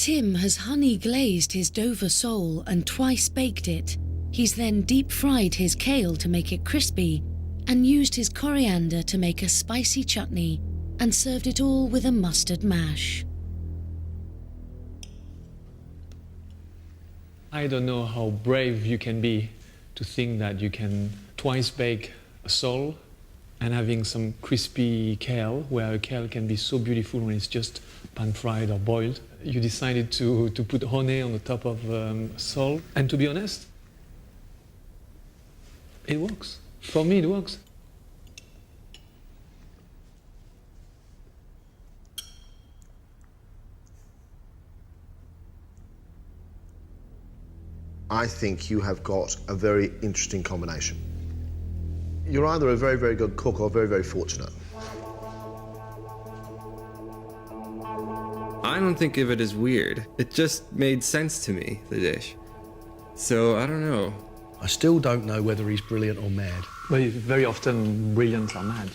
Tim has honey glazed his Dover sole and twice baked it. He's then deep fried his kale to make it crispy and used his coriander to make a spicy chutney and served it all with a mustard mash. I don't know how brave you can be to think that you can twice bake a sole and having some crispy kale, where a kale can be so beautiful when it's just pan-fried or boiled. You decided to put honey on the top of sole, and to be honest, it works. For me, it works. I think you have got a very interesting combination. You're either a very, very good cook or very, very fortunate. I don't think of it as weird. It just made sense to me, the dish. So, I don't know. I still don't know whether he's brilliant or mad. But very often, brilliant or mad.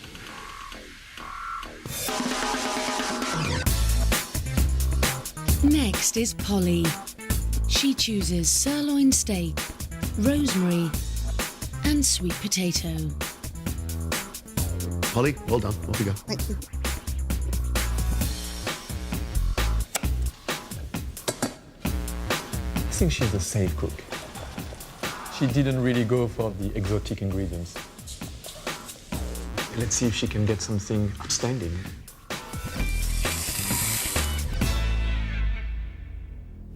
Next is Polly. She chooses sirloin steak, rosemary, and sweet potato. Polly, well done. Off you go. Thank you. I think she's a safe cook. She didn't really go for the exotic ingredients. Let's see if she can get something outstanding.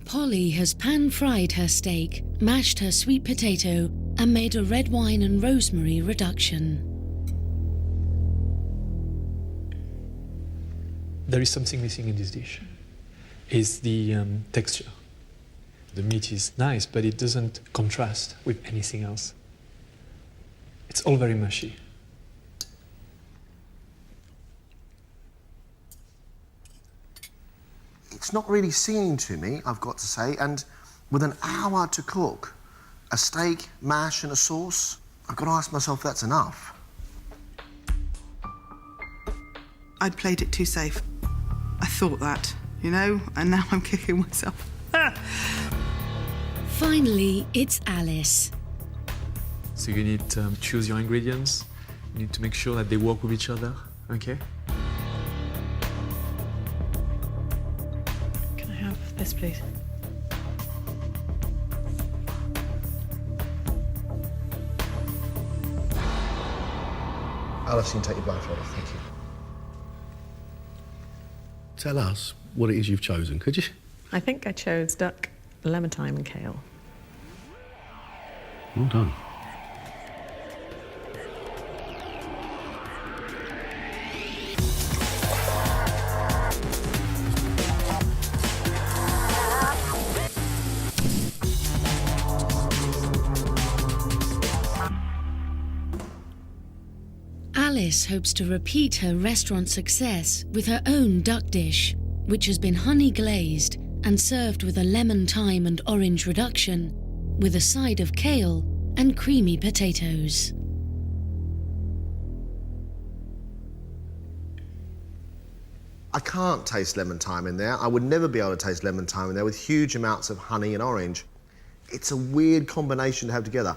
Polly has pan-fried her steak, mashed her sweet potato, and made a red wine and rosemary reduction. There is something missing in this dish. It's the texture. The meat is nice, but it doesn't contrast with anything else. It's all very mushy. It's not really singing to me, I've got to say, and with an hour to cook, a steak, mash and a sauce, I've got to ask myself if that's enough. I'd played it too safe. I thought that, you know, and now I'm kicking myself. Finally, it's Alice. So you need to choose your ingredients. You need to make sure that they work with each other, okay? Can I have this, please? Alice, you can take your blindfold off, thank you. Tell us what it is you've chosen, could you? I think I chose duck, lemon thyme and kale. Well done. Alice hopes to repeat her restaurant success with her own duck dish, which has been honey glazed and served with a lemon thyme and orange reduction, with a side of kale and creamy potatoes. I can't taste lemon thyme in there. I would never be able to taste lemon thyme in there with huge amounts of honey and orange. It's a weird combination to have together.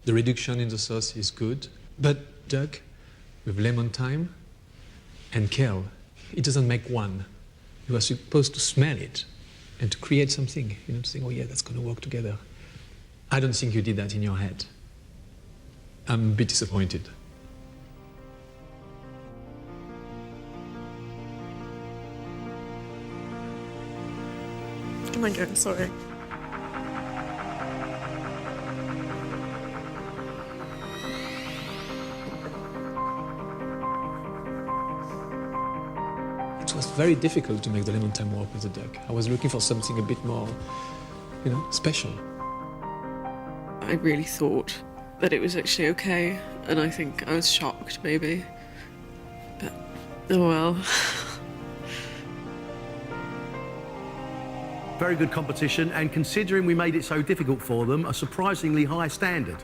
The reduction in the sauce is good, but duck with lemon thyme and kale, it doesn't make one. You are supposed to smell it and to create something, you know, to think, oh yeah, that's going to work together. I don't think you did that in your head. I'm a bit disappointed. Oh my God, sorry. It was very difficult to make the lemon thyme work with the duck. I was looking for something a bit more, you know, special. I really thought that it was actually okay, and I think I was shocked, maybe. But, oh well. Very good competition, and considering we made it so difficult for them, a surprisingly high standard.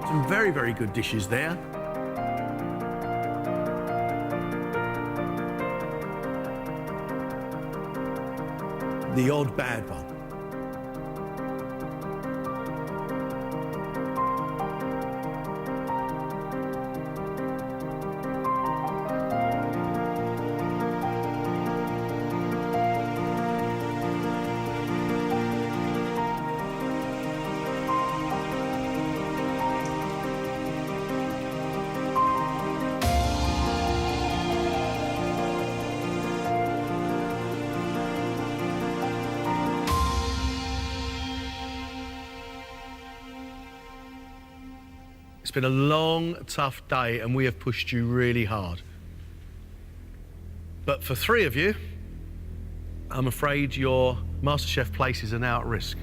Some very, very good dishes there. The odd bad one. It's been a long, tough day and we have pushed you really hard. But for 3 of you, I'm afraid your MasterChef places are now at risk.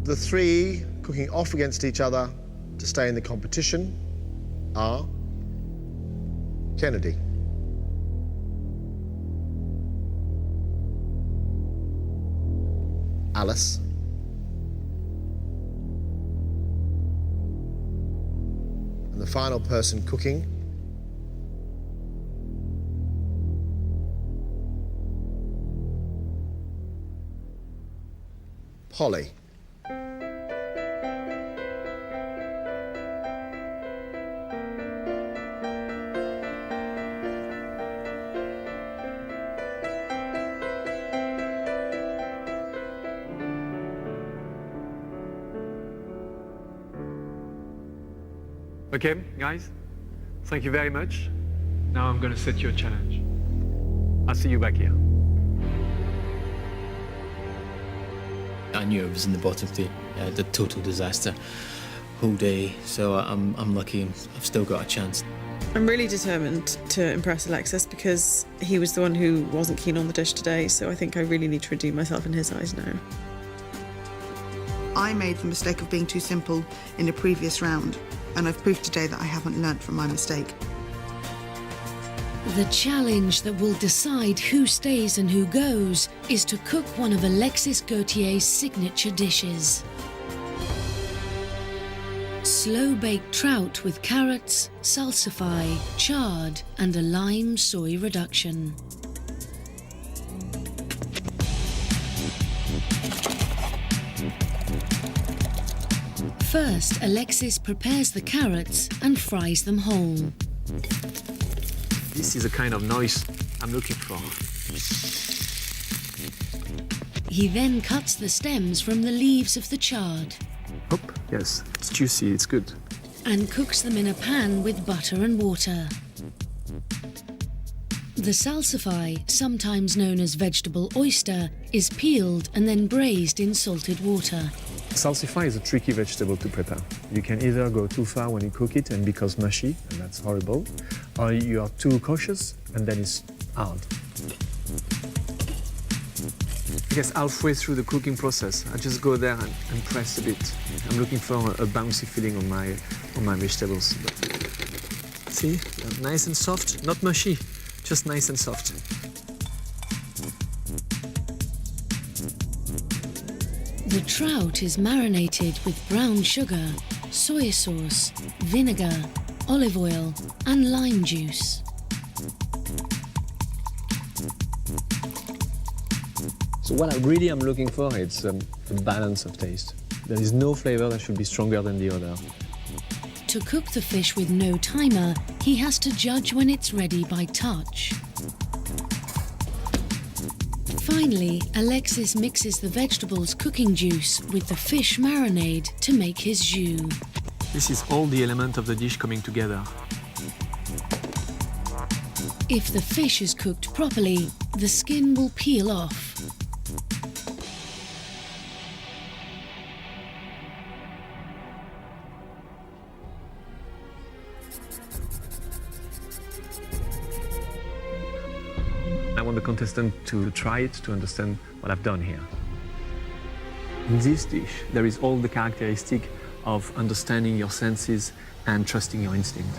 The 3 cooking off against each other to stay in the competition are Kennedy, Alice, and the final person cooking, Polly. Okay, guys, thank you very much. Now I'm going to set you a challenge. I'll see you back here. I knew I was in the bottom 3, the total disaster whole day, so I'm lucky I've still got a chance. I'm really determined to impress Alexis because he was the one who wasn't keen on the dish today, so I think I really need to redeem myself in his eyes now. I made the mistake of being too simple in a previous round, and I've proved today that I haven't learnt from my mistake. The challenge that will decide who stays and who goes is to cook one of Alexis Gauthier's signature dishes. Slow-baked trout with carrots, salsify, chard and a lime soy reduction. First, Alexis prepares the carrots and fries them whole. This is the kind of noise I'm looking for. He then cuts the stems from the leaves of the chard Oh, yes, it's juicy, it's good. and cooks them in a pan with butter and water. The salsify, sometimes known as vegetable oyster, is peeled and then braised in salted water. Salsify is a tricky vegetable to prepare. You can either go too far when you cook it and becomes mushy, and that's horrible, or you are too cautious and then it's hard. I guess halfway through the cooking process, I just go there and press a bit. I'm looking for a bouncy feeling on my vegetables. See, they're nice and soft, not mushy, just nice and soft. The trout is marinated with brown sugar, soy sauce, vinegar, olive oil and lime juice. So what I really am looking for is a balance of taste. There is no flavor that should be stronger than the other. To cook the fish with no timer, he has to judge when it's ready by touch. Finally, Alexis mixes the vegetables' cooking juice with the fish marinade to make his jus. This is all the element of the dish coming together. If the fish is cooked properly, the skin will peel off. I want the contestant to try it to understand what I've done here. In this dish, there is all the characteristic of understanding your senses and trusting your instinct.